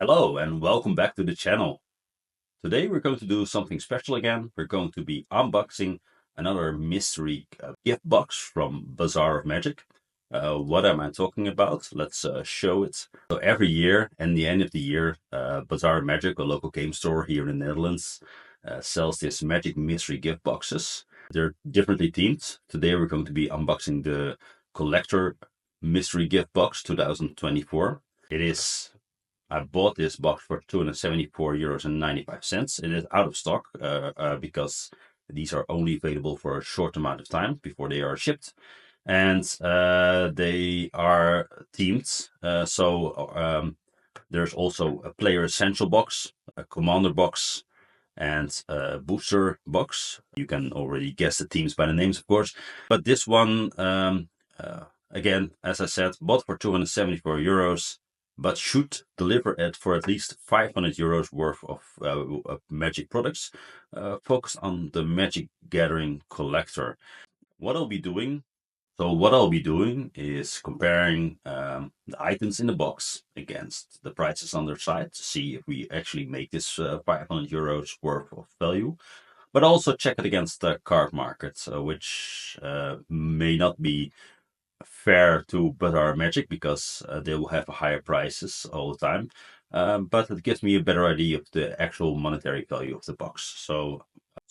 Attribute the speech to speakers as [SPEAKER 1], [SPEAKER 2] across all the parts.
[SPEAKER 1] Hello and welcome back to the channel. Today we're going to do something special again. We're going to be unboxing another mystery gift box from Bazaar of Magic. What am I talking about? Let's show it. So every year, and the end of the year, Bazaar of Magic, a local game store here in the Netherlands, sells these magic mystery gift boxes. They're differently themed. Today we're going to be unboxing the collector mystery gift box 2024. I bought this box for 274 euros and 95 cents. It is out of stock because these are only available for a short amount of time before they are shipped. And they are themed. There's also a player essential box, a commander box, and a booster box. You can already guess the themes by the names, of course. But this one, again, as I said, bought for 274 euros, but should deliver it for at least 500 euros worth of Magic products, focused on the Magic Gathering collector. What I'll be doing what I'll be doing is comparing the items in the box against the prices on their side to see if we actually make this 500 euros worth of value, but also check it against the card market, which may not be fair to Bazaar Magic because they will have higher prices all the time. But it gives me a better idea of the actual monetary value of the box. So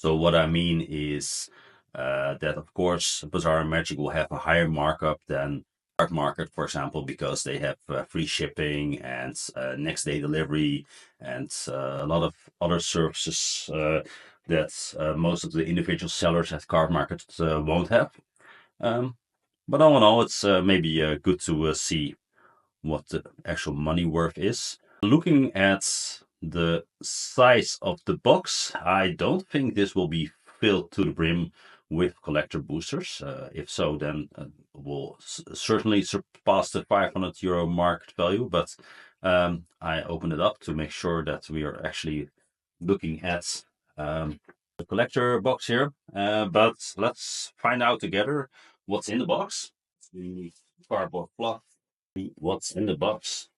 [SPEAKER 1] what I mean is that of course Bazaar Magic will have a higher markup than Card Market, for example, because they have free shipping and next day delivery and a lot of other services that most of the individual sellers at Card Market won't have. Um, but all in all, it's maybe good to see what the actual money worth is. Looking at the size of the box, I don't think this will be filled to the brim with collector boosters. If so, then we'll certainly surpass the 500 euro market value. But I opened it up to make sure that we are actually looking at the collector box here. But let's find out together what's in the box. The cardboard cloth. What's in the box?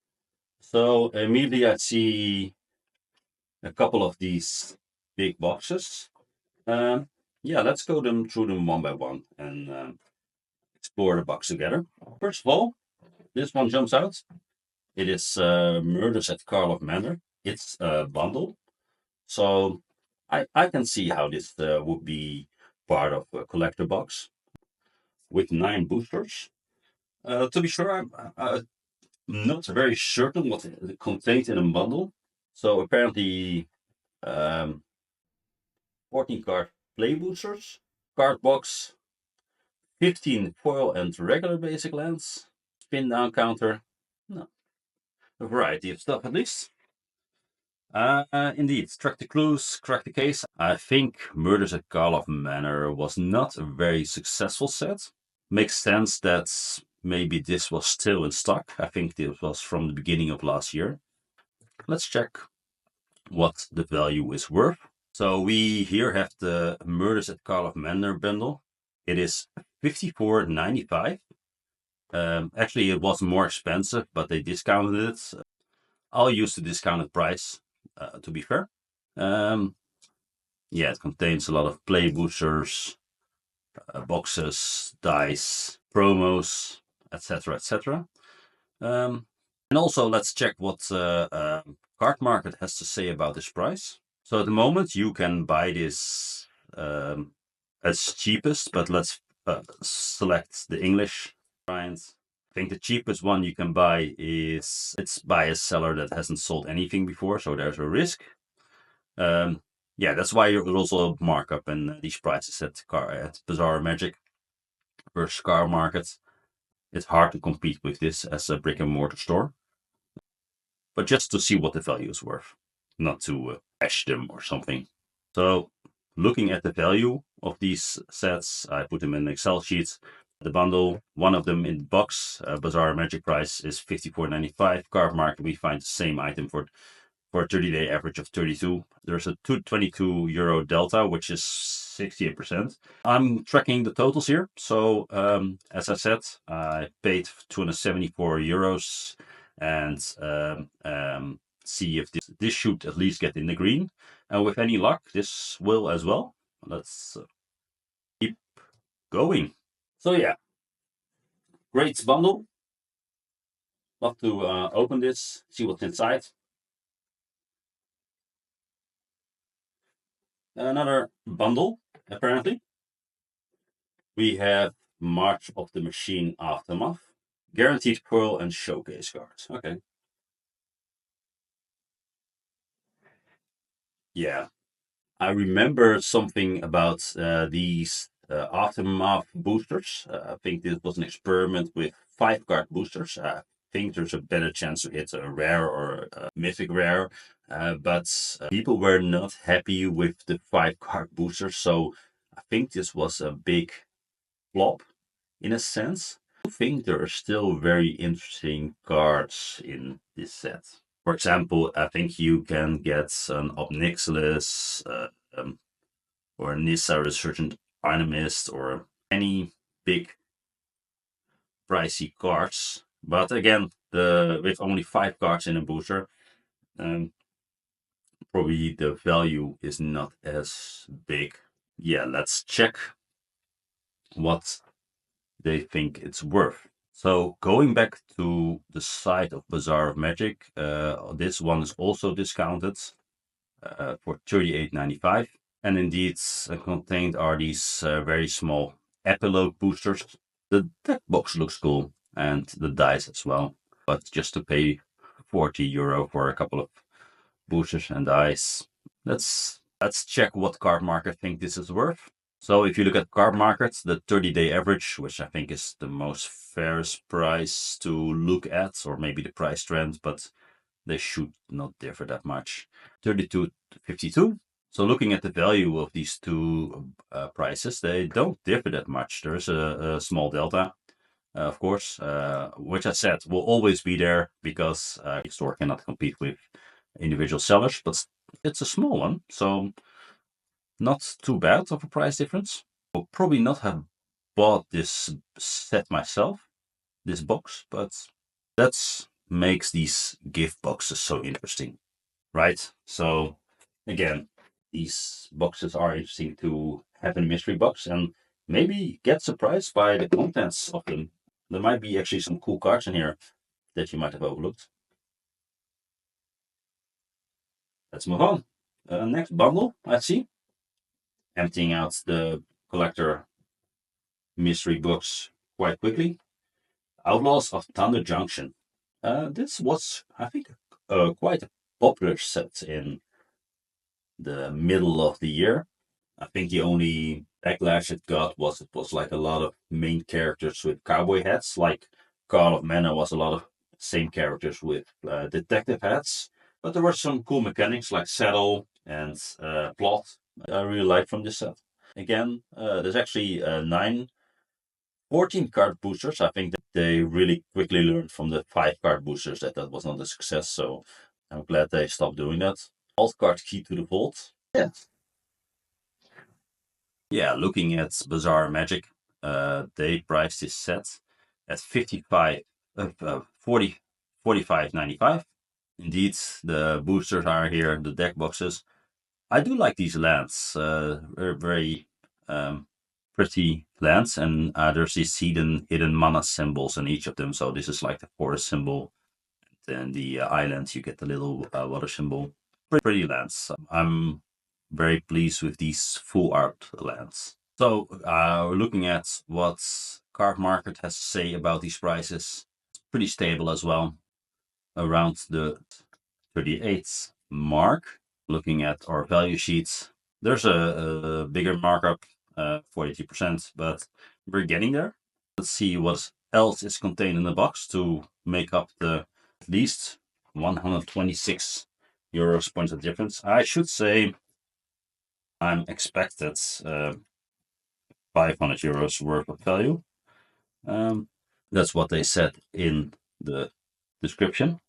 [SPEAKER 1] So immediately I see a couple of these big boxes. Um, yeah, let's go through them one by one and explore the box together. First of all, this one jumps out. It is Murders at Karlov Manor. It's a bundle. So I can see how this would be part of a collector box with 9 boosters. To be sure, I'm not very certain what it contains in a bundle. So apparently 14 card play boosters, card box, 15 foil and regular basic lands, spin down counter. No, a variety of stuff at least. Indeed, track the clues, crack the case. I think Murders at Karlov Manor was not a very successful set. Makes sense that maybe this was still in stock. I think this was from the beginning of last year. Let's check what the value is worth. So we here have the Murders at Karlov Manor bundle. It is 54.95. Actually, it was more expensive, but they discounted it. I'll use the discounted price, to be fair. Yeah, it contains a lot of play boosters, boxes, dice, promos, etc., etc. And also, let's check what Card Market has to say about this price. So at the moment, you can buy this as cheapest, but let's select the English variant. I think the cheapest one you can buy it's by a seller that hasn't sold anything before, so there's a risk. Yeah, that's why there's also a markup in these prices at Bazaar Magic versus Card Market. It's hard to compete with this as a brick and mortar store, but just to see what the value is worth, not to bash them or something. So looking at the value of these sets, I put them in an Excel sheet. The bundle, one of them in the box, Bazaar Magic price is 54.95. Card Market, we find the same item for a 30-day average of 32. There's a 222 euro delta, which is 68%. I'm tracking the totals here. So as I said, I paid 274 euros and see if this should at least get in the green. And with any luck, this will as well. Let's keep going. So yeah, great bundle. Love to open this, see what's inside. Another bundle, apparently. We have March of the Machine Aftermath. Guaranteed Pearl and Showcase cards. Okay. Yeah. I remember something about these Aftermath boosters. I think this was an experiment with 5-card boosters. I think there's a better chance to hit a rare or a mythic rare. But people were not happy with the 5-card boosters. So I think this was a big flop in a sense. I think there are still very interesting cards in this set. For example, I think you can get an Obnixilis or a Nissa Resurgent Dynamist or any big pricey cards. But again, with only 5 cards in a booster, probably the value is not as big. Yeah, let's check what they think it's worth. So going back to the site of Bazaar of Magic, this one is also discounted for $38.95. And indeed, contained are these very small epilogue boosters. The deck box looks cool, and the dice as well. But just to pay €40 for a couple of boosters and dice, let's check what Card Market think this is worth. So if you look at Card Markets, the 30-day average, which I think is the most fairest price to look at, or maybe the price trend, but they should not differ that much. 32.52. So looking at the value of these two prices, they don't differ that much. There's a small delta, of course, which I said will always be there because the store cannot compete with individual sellers, but it's a small one, so not too bad of a price difference. I'll probably not have bought this set myself, this box, but that makes these gift boxes so interesting, right? So again, these boxes are interesting to have in a mystery box and maybe get surprised by the contents of them. There might be actually some cool cards in here that you might have overlooked. Let's move on. Next bundle, let's see. Emptying out the collector mystery box quite quickly. Outlaws of Thunder Junction. This was, I think, quite a popular set in the middle of the year. I think the only backlash it got was it was like a lot of main characters with cowboy hats. Like Call of Mana was a lot of same characters with detective hats. But there were some cool mechanics like saddle and plot I really like from this set. Again, there's actually 14 card boosters. I think that they really quickly learned from the 5-card boosters that was not a success. So I'm glad they stopped doing that. Alt card Key to the Vault. Yeah. Yeah, looking at Bazaar Magic, they priced this set at 45.95. Indeed, the boosters are here, the deck boxes. I do like these lands. They're very pretty lands, and there's these hidden mana symbols in each of them. So this is like the forest symbol. Then the islands, you get the little water symbol. Pretty lands. I'm very pleased with these full art lands. So we're looking at what Card Market has to say about these prices. It's pretty stable as well, around the 38 mark. Looking at our value sheets, there's a bigger markup, 42%, but we're getting there. Let's see what else is contained in the box to make up the at least 126 euros points of difference. I should say I'm expected 500 euros worth of value. That's what they said in the description.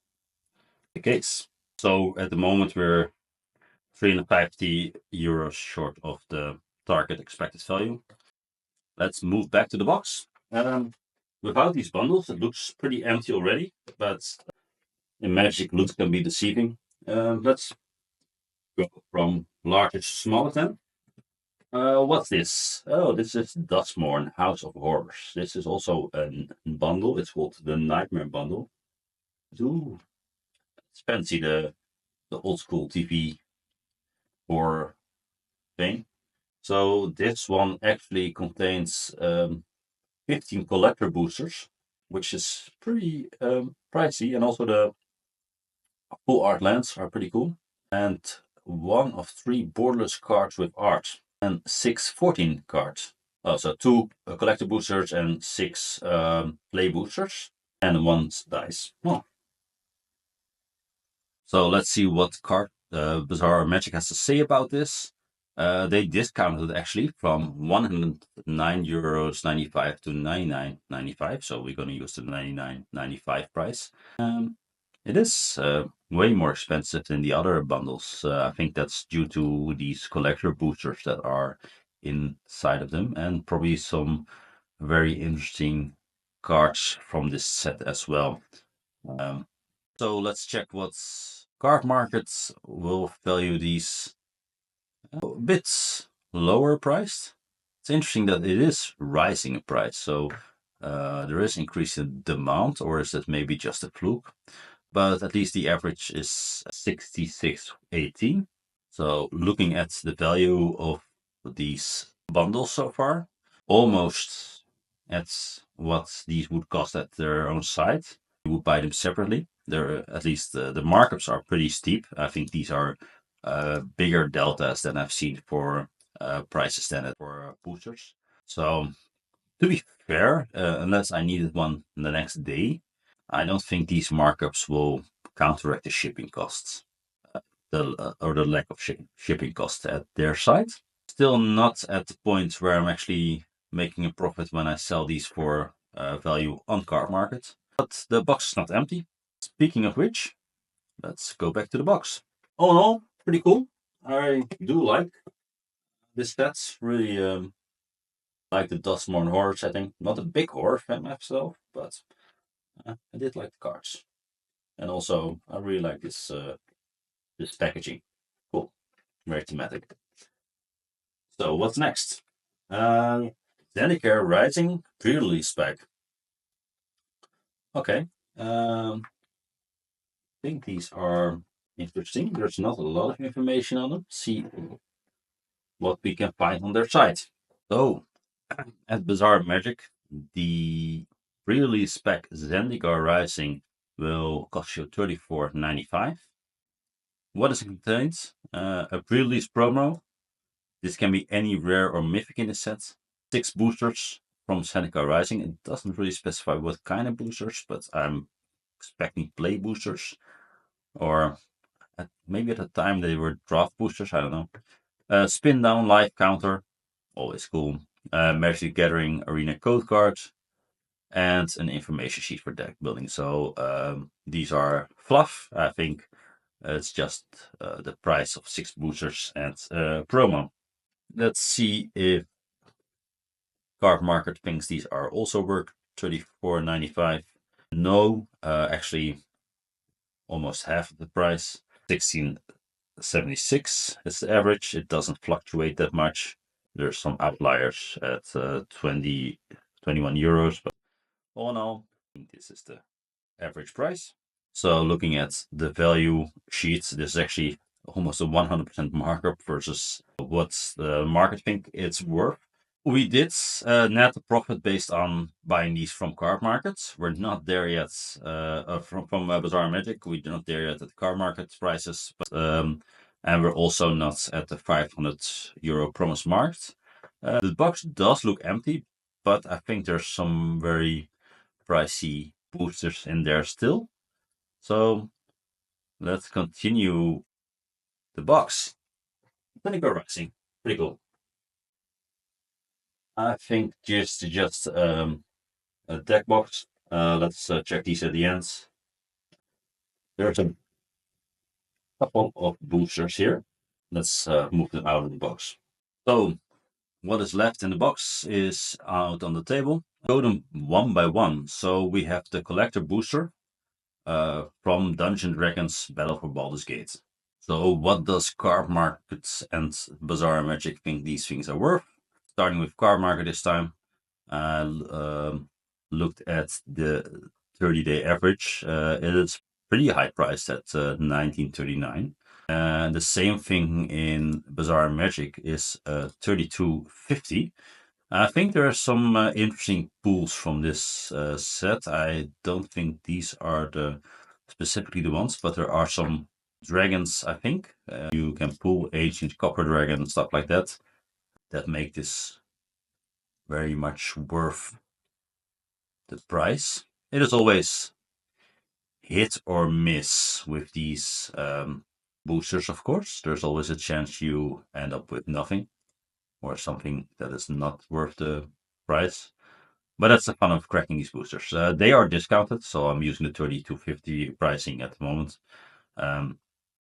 [SPEAKER 1] The case. So at the moment we're 350 euros short of the target expected value. Let's move back to the box. Without these bundles, it looks pretty empty already, but in Magic, loot can be deceiving. Let's go from largest to smallest then. What's this? Oh, this is Dustmorn House of Horrors. This is also a bundle. It's called the Nightmare Bundle. Ooh, it's fancy, the old school TV horror thing. So this one actually contains 15 collector boosters, which is pretty pricey, and also the full art lands are pretty cool. And one of 3 borderless cards with art, and 6 14 cards. Oh, so 2 collector boosters and 6 play boosters, and 1 dice. Oh. So let's see what card Bazaar of Magic has to say about this. They discounted actually from €109.95 to €99.95. So we're going to use the €99.95 price. It is way more expensive than the other bundles. I think that's due to these collector boosters that are inside of them, and probably some very interesting cards from this set as well. So let's check what card markets will value these a bit lower priced. It's interesting that it is rising in price, so there is increase in demand, or is that maybe just a fluke? But at least the average is 66.18. So looking at the value of these bundles so far, almost at what these would cost at their own site. You would buy them separately. They're at least the markups are pretty steep. I think these are bigger deltas than I've seen for prices than for boosters. So to be fair, unless I needed one the next day, I don't think these markups will counteract the shipping costs, or the lack of shipping costs at their site. Still not at the point where I'm actually making a profit when I sell these for value on card market. But the box is not empty. Speaking of which, let's go back to the box. All in all, pretty cool. I do like this set. Really like the Dustmorn horror setting. Not a big horror fan myself, but I did like the cards. And also, I really like this packaging. Cool, very thematic. So what's next? Zendikar Rising pre-release spec. Okay, I think these are interesting. There's not a lot of information on them. See what we can find on their site. So, at Bazaar of Magic, the pre-release spec Zendikar Rising will cost you $34.95. What is it contains? A pre-release promo. This can be any rare or mythic in the set. 6 boosters from Zendikar Rising. It doesn't really specify what kind of boosters, but I'm expecting play boosters, or maybe at the time they were draft boosters. I don't know. Spin down life counter, always cool. Magic Gathering Arena code card, and an information sheet for deck building. So these are fluff. I think it's just the price of 6 boosters and promo. Let's see if Card Market thinks these are also worth $34.95. No, actually almost half of the price. 16.76 is the average. It doesn't fluctuate that much. There's some outliers at 20, 21 euros, but all in all, I think this is the average price. So looking at the value sheets, this is actually almost a 100% markup versus what the market think it's worth. We did net a profit based on buying these from card markets. We're not there yet from Bazaar Magic. We're not there yet at the card market prices, but and we're also not at the €500 promise marked. The box does look empty, but I think there's some very pricey boosters in there still. So let's continue the box. Zendikar Rising, pretty cool. I think just a deck box. Let's check these at the ends. There's a couple of boosters here. Let's move them out of the box. So what is left in the box is out on the table. Go them one by one. So we have the collector booster. from Dungeons Dragons Battle for Baldur's Gate. So what does Card Market and Bazaar of Magic think these things are worth? Starting with Card Market this time, looked at the 30-day average. It is pretty high priced at 1939. The same thing in Bazaar of Magic is 32.50. I think there are some interesting pools from this set. I don't think these are specifically the ones, but there are some dragons, I think. You can pull ancient copper dragon and stuff like that make this very much worth the price. It is always hit or miss with these boosters, of course. There's always a chance you end up with nothing or something that is not worth the price. But that's the fun of cracking these boosters. They are discounted, so I'm using the 32.50 pricing at the moment.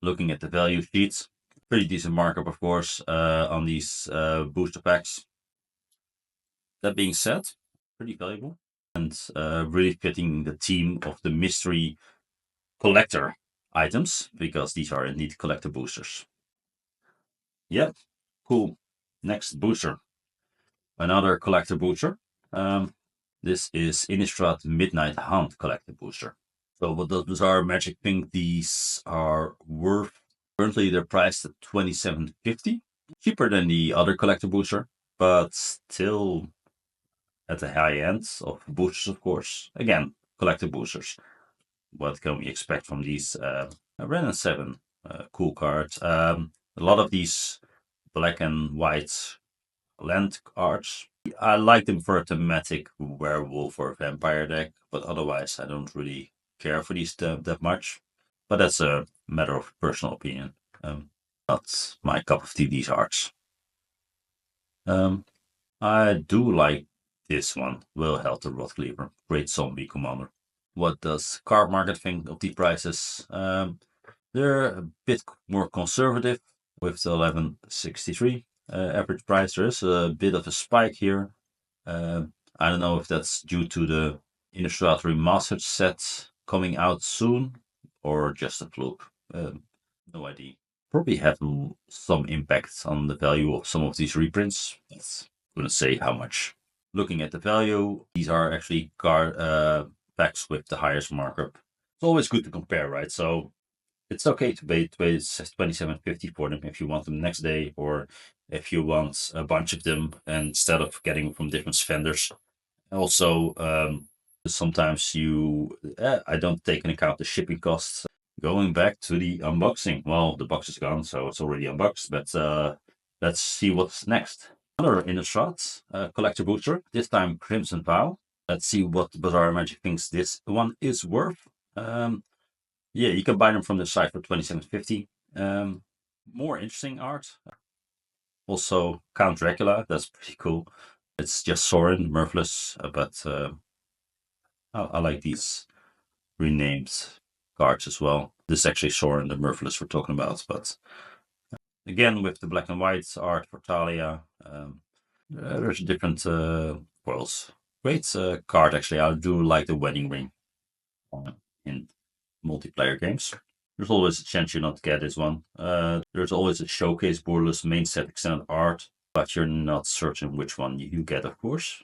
[SPEAKER 1] Looking at the value sheets, pretty decent markup, of course, on these booster packs. That being said, pretty valuable and really fitting the theme of the mystery collector items, because these are indeed collector boosters. Yep, cool. Next booster, another collector booster. This is Innistrad Midnight Hunt collector booster. So what does Bazaar Magic think these are worth? Currently they're priced at 27.50, cheaper than the other collector booster, but still at the high end of boosters, of course. Again, collector boosters. What can we expect from these? Ren and 7 cool cards. A lot of these black and white land cards. I like them for a thematic werewolf or vampire deck, but otherwise I don't really care for these that much. But that's a matter of personal opinion. Not my cup of tea, these arts. I do like this one, Wilheld the Rotcleaver, great zombie commander. What does Card Market think of the prices? They're a bit more conservative with the 1163 average price. There is a bit of a spike here. I don't know if that's due to the Innistrad Remastered set coming out soon or just a fluke. No idea. Probably have some impact on the value of some of these reprints. But couldn't say how much. Looking at the value, these are actually packs with the highest markup. It's always good to compare, right? So it's okay to pay 27.50 for them if you want them next day, or if you want a bunch of them instead of getting them from different vendors. Also, sometimes I don't take into account the shipping costs. Going back to the unboxing. Well, the box is gone, so it's already unboxed, but let's see what's next. Another Innistrad collector booster, this time Crimson Vow. Let's see what Bazaar of Magic thinks this one is worth. Yeah, you can buy them from the site for 27.50. More interesting art. Also, Count Dracula, that's pretty cool. It's just Sorin, Mirthless, but I like these renamed cards as well. This is actually Sorin, the Mirthless we're talking about, but again, with the black and white art for Talia, there's different foils. Great card, actually. I do like the wedding ring in multiplayer games. There's always a chance you not get this one. There's always a showcase borderless main set extended art, but you're not certain which one you get, of course.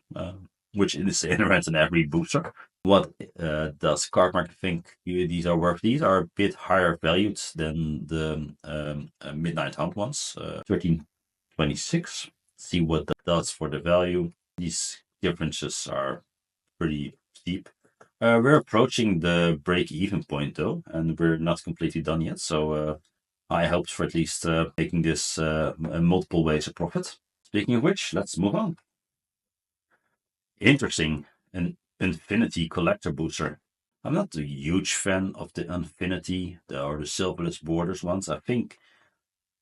[SPEAKER 1] Which is inherent in every booster. What does Card Market think these are worth? These are a bit higher valued than the Midnight Hunt ones. 13.26. See what that does for the value. These differences are pretty steep. We're approaching the break-even point though, and we're not completely done yet. So I hoped for at least making this multiple ways of profit. Speaking of which, let's move on. Interesting, an Infinity Collector Booster. I'm not a huge fan of the Infinity or the Silverless Borders ones. I think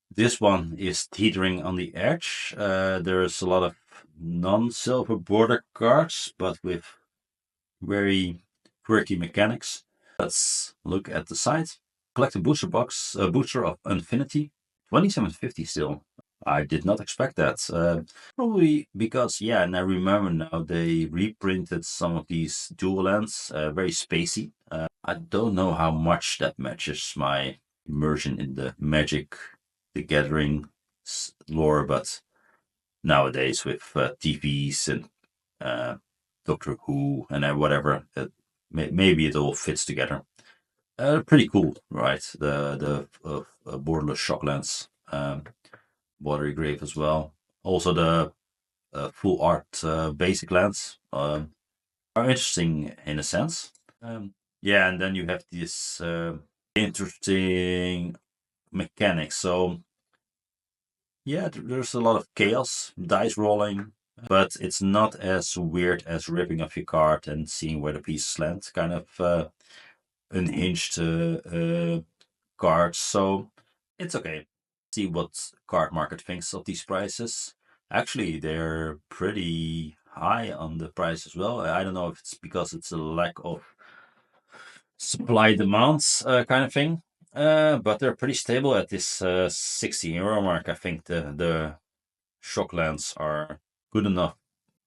[SPEAKER 1] this one is teetering on the edge. There's a lot of non-silver border cards, but with very quirky mechanics. Let's look at the site. Collect a booster box, a booster of Infinity. 27.50 still. I did not expect that. Probably because, yeah, and I remember now they reprinted some of these dual lands, very spacey. I don't know how much that matches my immersion in the Magic the Gathering lore, but nowadays with TVs and uh, Doctor Who and whatever, maybe it all fits together. Pretty cool, right? The borderless shocklands, watery grave as well. Also the full art basic lands are interesting in a sense. Yeah, and then you have this interesting mechanics. So yeah, there's a lot of chaos, dice rolling, but it's not as weird as ripping off your card and seeing where the pieces land. Kind of unhinged cards, so it's okay. See what card market thinks of these prices. Actually, they're pretty high on the price as well. I don't know if it's because it's a lack of supply demands kind of thing. But they're pretty stable at this €60 mark. I think the Shocklands are good enough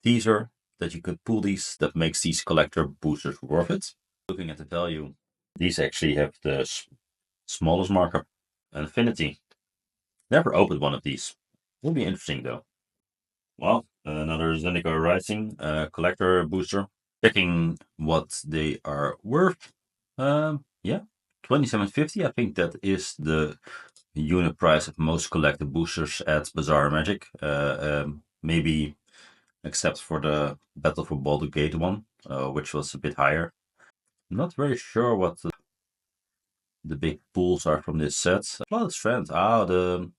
[SPEAKER 1] teaser that you could pull these that makes these collector boosters worth it. Looking at the value, these actually have the smallest markup. Infinity. Never opened one of these. Will be interesting though. Well, another Zendikar Rising collector booster. Checking what they are worth. Yeah, 27.50. I think that is the unit price of most collected boosters at Bazaar of Magic. Maybe except for the Battle for Baldur's Gate one, which was a bit higher. I'm not very sure what the big pulls are from this set. Blood Strand. The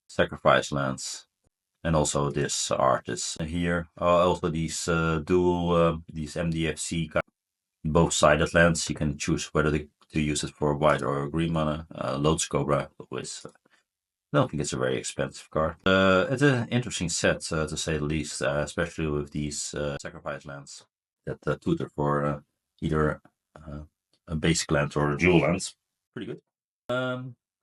[SPEAKER 1] Sacrifice lands. And also this art is here. Also these dual, these MDFC both-sided lands. You can choose whether to use it for white or green mana. Lotus Cobra always. I don't think it's a very expensive card. It's an interesting set to say the least, especially with these sacrifice lands that tutor for either a basic land or a dual lands. Pretty good.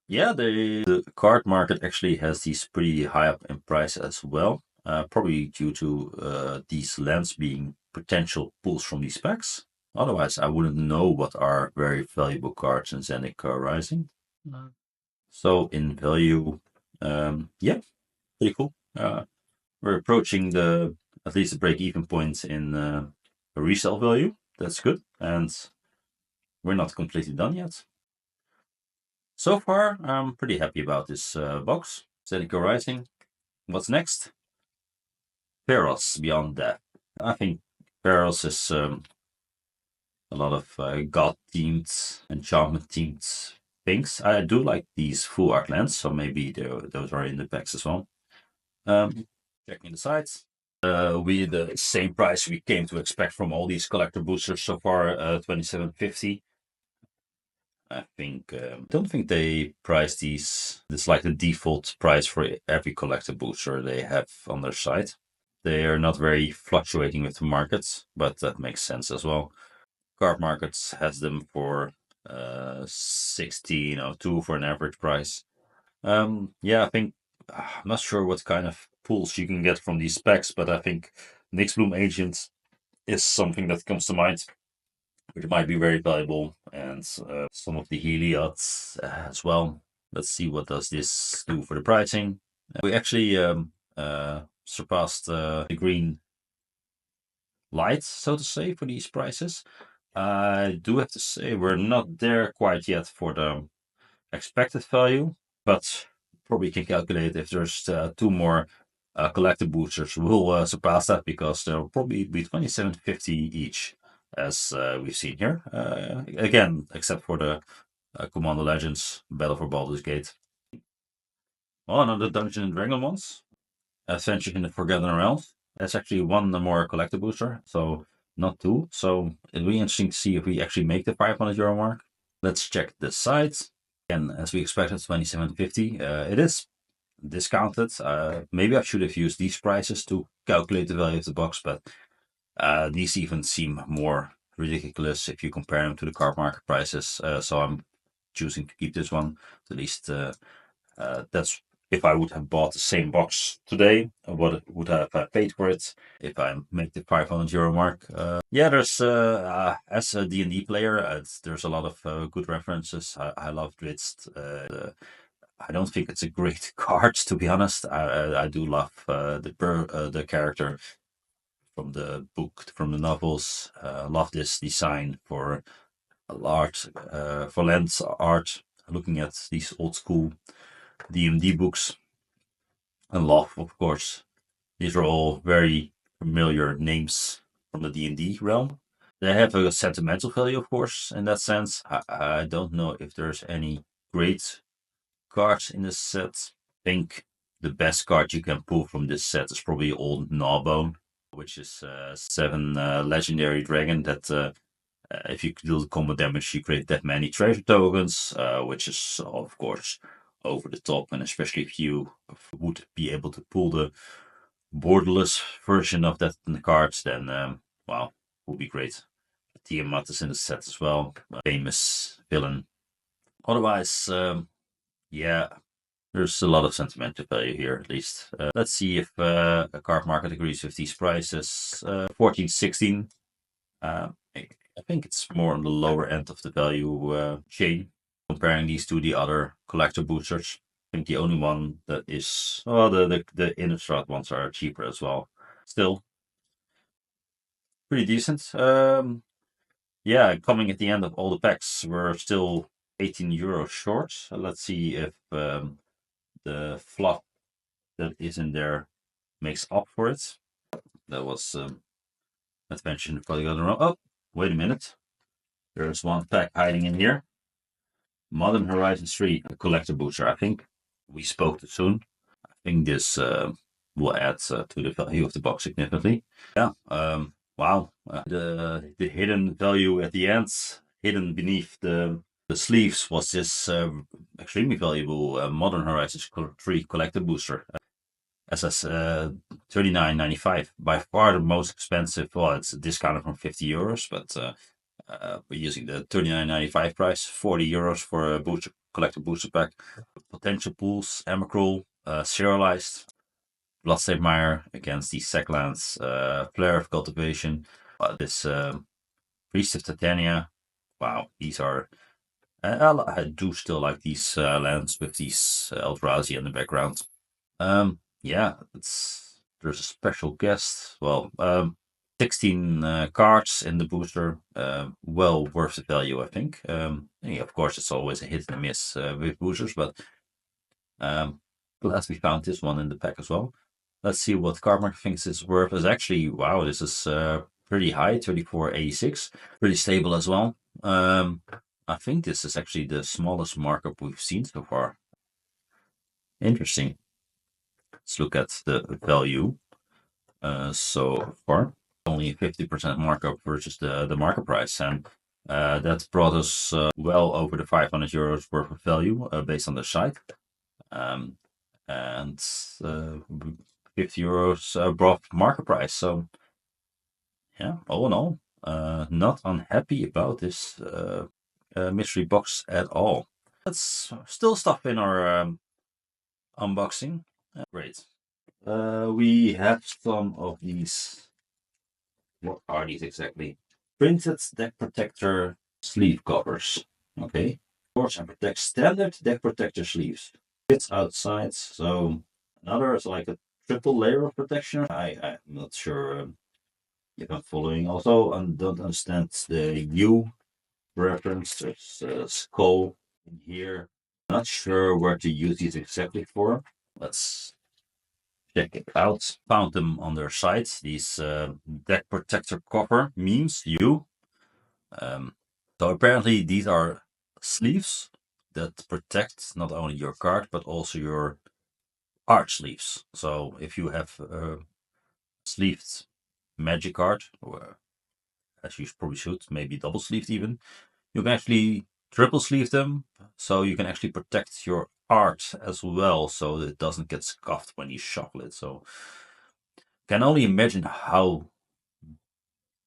[SPEAKER 1] Yeah, the card market actually has these pretty high up in price as well. Probably due to these lands being potential pulls from these packs. Otherwise, I wouldn't know what are very valuable cards in Zendikar Rising. So in value, yeah, pretty cool. We're approaching at least the break-even point in resale value. That's good, and we're not completely done yet. So far, I'm pretty happy about this box. Zendikar Rising. What's next? Perils Beyond Death. I think Perils is a lot of god-themed, enchantment-themed things. I do like these full art lands, so maybe those are in the packs as well. Checking the sides. We the same price we came to expect from all these collector boosters so far, 27.50. I think don't think they price these. It's like the default price for every collector booster they have on their site. They are not very fluctuating with the markets, but that makes sense as well. Card markets has them for 16.02 for an average price. Yeah, I think I'm not sure what kind of pulls you can get from these specs, but I think Nyx Bloom Agent is something that comes to mind, which might be very valuable, and some of the Heliots as well. Let's see what does this do for the pricing. We actually surpassed the green light, so to say, for these prices. I do have to say we're not there quite yet for the expected value, but probably can calculate if there's two more collector boosters, we'll surpass that because they'll probably be 27.50 each, as we've seen here. Again, except for the Commander Legends Battle for Baldur's Gate. Oh, another Dungeon and Dragon ones. Adventure in the Forgotten Realms. That's actually one more collector booster, so not two. So it'll be interesting to see if we actually make the €500 mark. Let's check the sides. Again, as we expected, 27.50. It is discounted. Maybe I should have used these prices to calculate the value of the box, but these even seem more ridiculous if you compare them to the card market prices. So I'm choosing to keep this one. At least that's if I would have bought the same box today, what would have I paid for it if I make the 500 euro mark? Yeah, there's as a D&D player, there's a lot of good references. I love Drizzt. I don't think it's a great card, to be honest. I do love the character from the book, from the novels. Love this design for art, for lens art. Looking at these old school D&D books, and love, of course. These are all very familiar names from the D&D realm. They have a sentimental value, of course, in that sense. I don't know if there's any great cards in this set. I think the best card you can pull from this set is probably Old Gnawbone, which is 7 legendary dragon that if you deal the combo damage, you create that many treasure tokens, which is, of course, over the top. And especially if you would be able to pull the borderless version of that in the cards, then, wow, would be great. Tiamat is in the set as well, a famous villain. Otherwise, yeah, there's a lot of sentimental value here, at least. Let's see if a card market agrees with these prices. 14, 16. I think it's more on the lower end of the value chain, comparing these to the other collector boosters. I think the only one that is, well, the Innistrad ones are cheaper as well. Still pretty decent. Yeah, coming at the end of all the packs, we're still 18 euros short. So let's see if the fluff that is in there makes up for it. That was mentioned for the other one. Oh, wait a minute. There's one pack hiding in here. Modern Horizons 3, a collector booster. I think we spoke too soon. I think this will add to the value of the box significantly. Yeah. Wow. The hidden value at the end, hidden beneath the sleeves, was this extremely valuable Modern Horizons 3 collector booster. SS 39.95, by far the most expensive. Well, it's discounted from 50 euros, but we're using the 39.95 price, 40 euros for a booster collector booster pack. Potential pools: Emrakul, serialized, Bloodstained Mire against the Sacklands, Flare of Cultivation. This Priest of Titania. Wow, these are. I do still like these lands with these Eldrazi in the background. Yeah, there's a special guest. Well, 16 cards in the booster. Well worth the value, I think. Yeah, of course, it's always a hit and a miss with boosters, but glad we found this one in the pack as well. Let's see what Cardmark thinks it's worth. Is actually, wow, this is pretty high, 34.86. Pretty stable as well. I think this is actually the smallest markup we've seen so far. Interesting. Let's look at the value so far. Only 50% markup versus the market price, and that brought us well over the 500 euros worth of value based on the site. And 50 euros above market price. So, yeah, all in all, not unhappy about this mystery box at all. Let's still stuff in our unboxing. Great. We have some of these. What are these exactly? Printed deck protector sleeve covers. Okay. Force and protect standard deck protector sleeves. Fits outside. So another is like a triple layer of protection. I'm not sure if I'm following. Also, I don't understand the U reference. There's a skull in here. Not sure where to use these exactly for. Let's check it out. Found them on their site. These deck protector cover memes. You. So apparently these are sleeves that protect not only your card but also your art sleeves. So if you have a sleeved magic card, or as you probably should, maybe double sleeved even, you can actually triple sleeve them, so you can actually protect your art as well, so it doesn't get scuffed when you shuffle it. So can only imagine how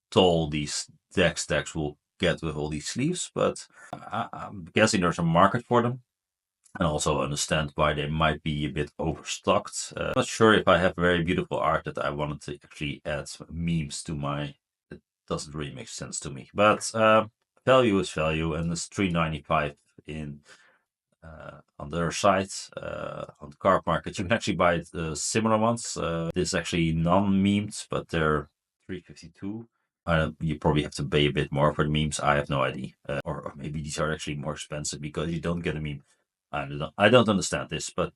[SPEAKER 1] tall these deck stacks will get with all these sleeves, but I'm guessing there's a market for them. and also understand why they might be a bit overstocked. Not sure if I have very beautiful art that I wanted to actually add memes to my. It doesn't really make sense to me, but value is value, and it's 3.95 in on their site. On the card market, you can actually buy similar ones. This is actually non-memed, but they're 3.52. You probably have to pay a bit more for the memes. I have no idea. Or maybe these are actually more expensive because you don't get a meme. I don't understand this, but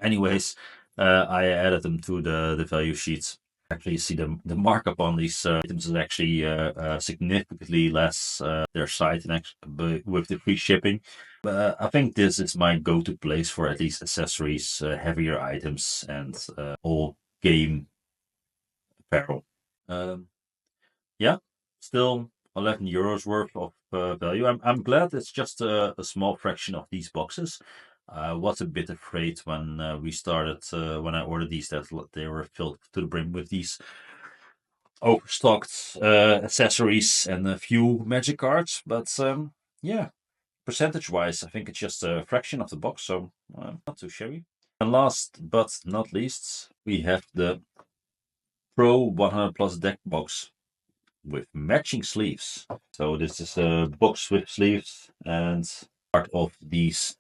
[SPEAKER 1] anyways, I added them to the value sheets. Actually, you see the markup on these items is actually significantly less their site and with the free shipping. I think this is my go-to place for at least accessories, heavier items, and all game apparel. Um, yeah, still 11 euros worth of value. I'm glad it's just a small fraction of these boxes. I was a bit afraid when we started, when I ordered these, that they were filled to the brim with these overstocked accessories and a few magic cards. But yeah, percentage-wise, I think it's just a fraction of the box, so not too shabby. And last but not least, we have the Pro 100 Plus deck box with matching sleeves. So this is a box with sleeves, and part of these,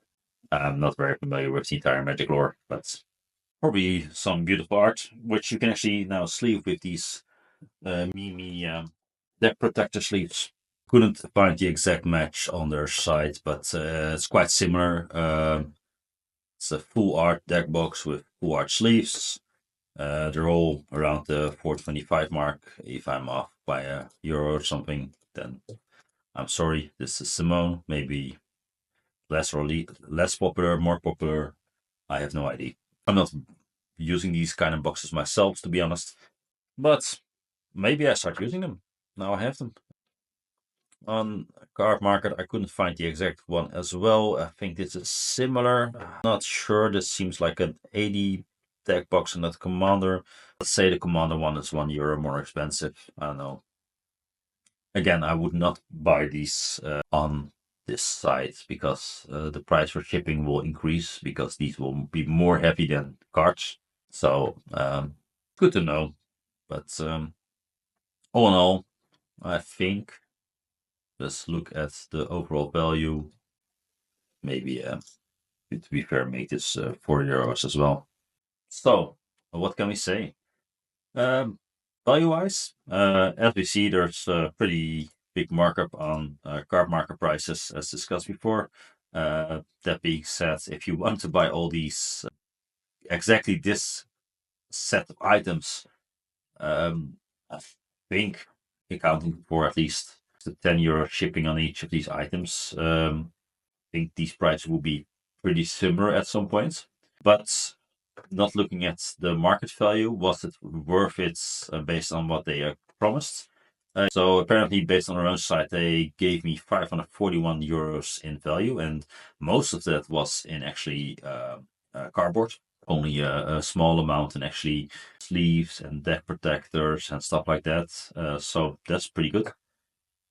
[SPEAKER 1] I'm not very familiar with the entire Magic lore, but probably some beautiful art, which you can actually now sleeve with these Mimi deck protector sleeves. Couldn't find the exact match on their site, but it's quite similar. It's a full art deck box with full art sleeves. They're all around the 425 mark. If I'm off by a euro or something, then I'm sorry. This is Simone. Maybe less or less popular, more popular. I have no idea. I'm not using these kind of boxes myself, to be honest. But maybe I start using them. Now I have them. On card market, I couldn't find the exact one as well. I think this is similar. Not sure. This seems like an 80 deck box and not commander. Let's say the commander one is €1 more expensive. I don't know. Again, I would not buy these on this site because the price for shipping will increase because these will be more heavy than cards. So good to know. But all in all, I think let's look at the overall value. Maybe to be fair, make this €4 as well. So what can we say? Value-wise, as we see, there's a pretty big markup on card market prices, as discussed before. That being said, if you want to buy all these, exactly this set of items, I think accounting for at least the €10 shipping on each of these items, I think these prices will be pretty similar at some point. But not looking at the market value, was it worth it based on what they promised? So apparently, based on their own site, they gave me €541 in value, and most of that was in actually cardboard. Only a small amount in actually sleeves and deck protectors and stuff like that. So that's pretty good.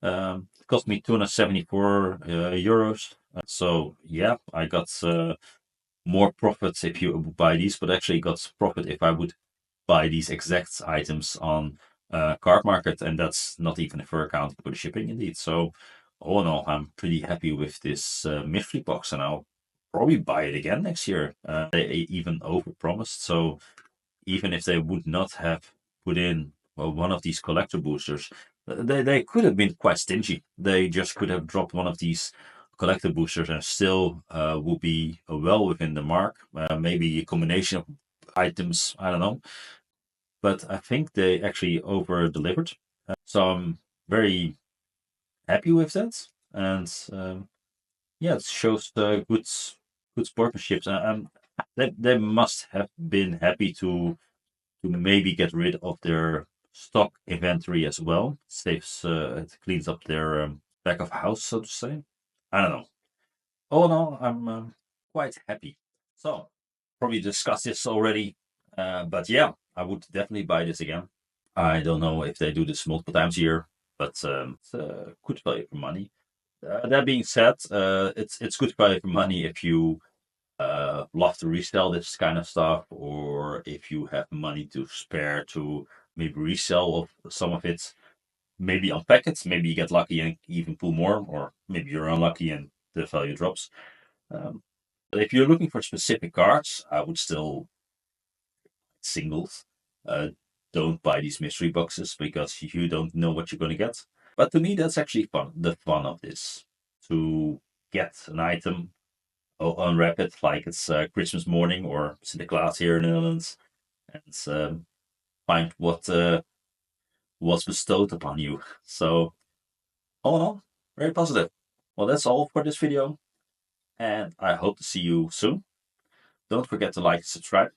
[SPEAKER 1] It cost me €274. So yeah, I got more profits if you buy these, but actually got profit if I would buy these exact items on card market, and that's not even if we're accounting for the shipping indeed. So all in all, I'm pretty happy with this mystery box, and I'll probably buy it again next year. They even overpromised, so even if they would not have put in one of these collector boosters, they could have been quite stingy. They just could have dropped one of these collector boosters and still would be well within the mark. Maybe a combination of items, I don't know. But I think they actually over delivered. So I'm very happy with that. And yeah, it shows good sportsmanship. They must have been happy to maybe get rid of their stock inventory as well. Saves it cleans up their back of house, so to say. I don't know. All in all, I'm quite happy. So probably discussed this already, but yeah, I would definitely buy this again. I don't know if they do this multiple times a year, but it's good value for money. That being said, it's good value for money if you love to resell this kind of stuff, or if you have money to spare to maybe resell some of it, maybe unpack it, maybe you get lucky and even pull more, or maybe you're unlucky and the value drops. But if you're looking for specific cards, I would still singles. Uh, don't buy these mystery boxes because you don't know what you're going to get. But to me, that's actually fun. The fun of this, to get an item, unwrap it like it's Christmas morning or Sinterklaas here in the Netherlands, and find what was bestowed upon you. So all in all, very positive. Well, that's all for this video, and I hope to see you soon. Don't forget to like and subscribe.